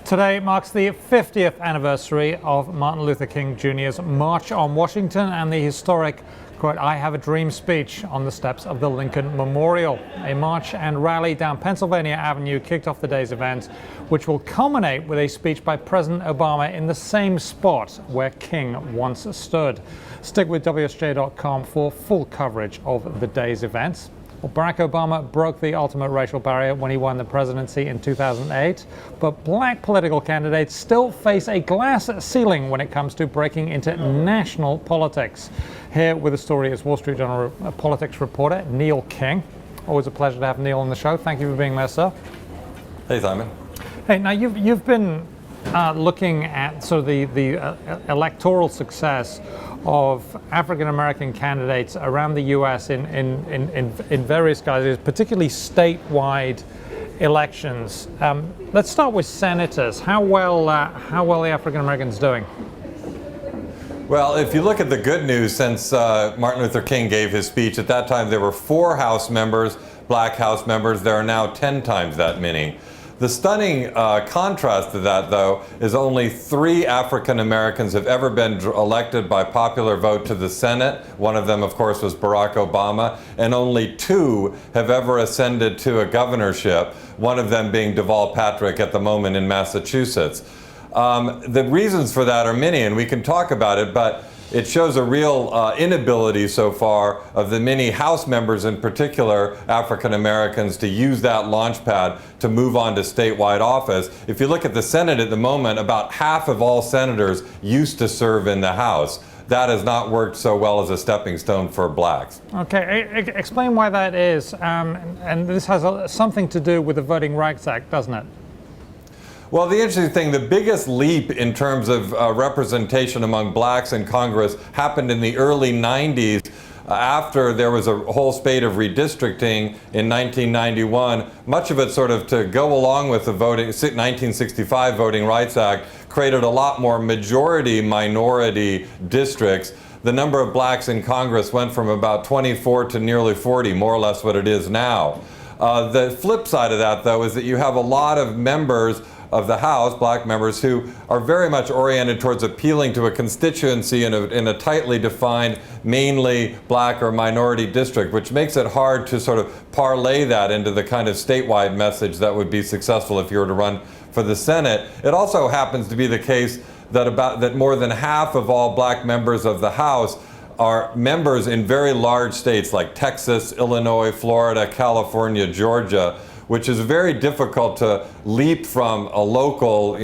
Today marks the 50th anniversary of Martin Luther King Jr.'s March on Washington and the historic, quote, "I Have a Dream" speech on the steps of the Lincoln Memorial. A march and rally down Pennsylvania Avenue kicked off the day's event, which will culminate with a speech by President Obama in the same spot where King once stood. Stick with WSJ.com for full coverage of the day's events. Well, Barack Obama broke the ultimate racial barrier when he won the presidency in 2008, but black political candidates still face a glass ceiling when it comes to breaking into national politics. Here with the story is Wall Street Journal politics reporter Neil King. Always a pleasure to have Neil on the show. Thank you for being there, sir. Hey, Simon. Hey, now you've been looking at sort of the electoral success of African American candidates around the U.S. in various guises, particularly statewide elections. Let's start with senators. How well the African Americans doing? Well, if you look at the good news, since Martin Luther King gave his speech, at that time there were 4 House members, black House members. There are now 10 times that many. The stunning contrast to that, though, is only 3 African Americans have ever been elected by popular vote to the Senate. One of them, of course, was Barack Obama. And only 2 have ever ascended to a governorship, one of them being Deval Patrick at the moment in Massachusetts. The reasons for that are many, and we can talk about it, but it shows a real inability so far of the many House members, in particular African Americans, to use that launch pad to move on to statewide office. If you look at the Senate at the moment, about half of all senators used to serve in the House. That has not worked so well as a stepping stone for blacks. Okay, explain why that is. And this has something to do with the Voting Rights Act, doesn't it? Well, the interesting thing, the biggest leap in terms of representation among blacks in Congress happened in the early 90s after there was a whole spate of redistricting in 1991. Much of it sort of to go along with the 1965 Voting Rights Act created a lot more majority-minority districts. The number of blacks in Congress went from about 24 to nearly 40, more or less what it is now. The flip side of that, though, is that you have a lot of members of the House, black members, who are very much oriented towards appealing to a constituency in a tightly defined, mainly black or minority district, which makes it hard to sort of parlay that into the kind of statewide message that would be successful if you were to run for the Senate. It also happens to be the case that more than half of all black members of the House are members in very large states like Texas, Illinois, Florida, California, Georgia, which is very difficult to leap from a local,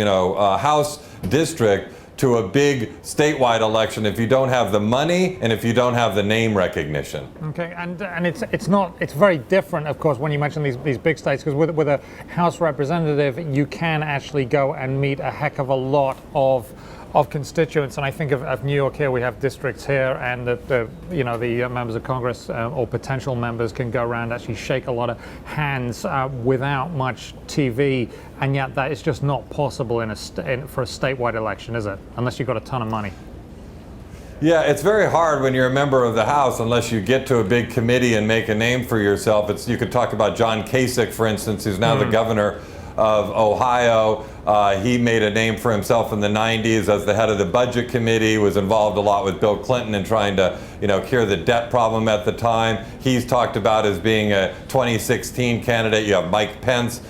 House district to a big statewide election if you don't have the money and if you don't have the name recognition. Okay, and it's very different, of course, when you mention these big states, because with a House representative, you can actually go and meet a heck of a lot of constituents. And I think of New York here, we have districts here, and the members of Congress or potential members can go around, actually shake a lot of hands without much TV, and yet that is just not possible for a statewide election, is it? Unless you've got a ton of money. Yeah, it's very hard when you're a member of the House unless you get to a big committee and make a name for yourself. You could talk about John Kasich, for instance, who's now the governor of Ohio. He made a name for himself in the 90s as the head of the Budget Committee, was involved a lot with Bill Clinton in trying to, cure the debt problem at the time. He's talked about as being a 2016 candidate. You have Mike Pence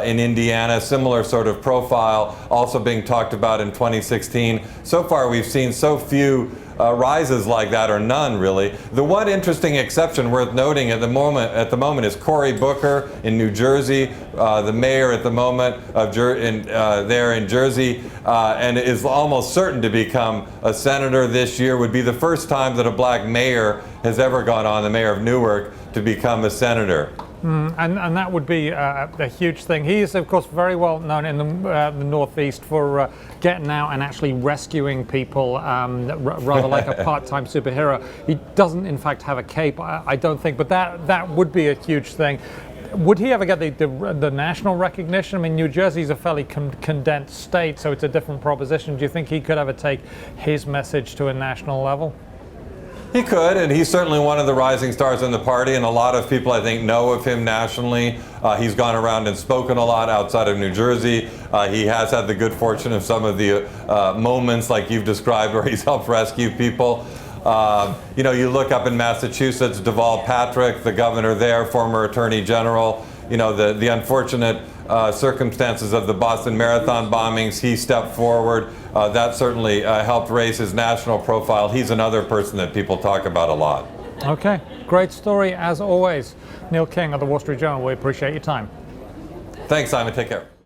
in Indiana, similar sort of profile, also being talked about in 2016. So far, we've seen so few rises like that, or none really. The one interesting exception worth noting at the moment is Cory Booker in New Jersey, the mayor at the moment of there in Jersey, and is almost certain to become a senator this year. Would be the first time that a black mayor has ever gone on, the mayor of Newark, to become a senator. And that would be a huge thing. He is, of course, very well known in the Northeast for getting out and actually rescuing people, rather like a part-time superhero. He doesn't, in fact, have a cape, I don't think, but that would be a huge thing. Would he ever get the national recognition? I mean, New Jersey's a fairly condensed state, so it's a different proposition. Do you think he could ever take his message to a national level? He could, and he's certainly one of the rising stars in the party, and a lot of people, I think, know of him nationally. He's gone around and spoken a lot outside of New Jersey. He has had the good fortune of some of the moments like you've described where he's helped rescue people. You look up in Massachusetts, Deval Patrick, the governor there, former attorney general, the unfortunate circumstances of the Boston Marathon bombings, he stepped forward. That certainly helped raise his national profile. He's another person that people talk about a lot. Okay, great story as always. Neil King of the Wall Street Journal, we appreciate your time. Thanks, Simon. Take care.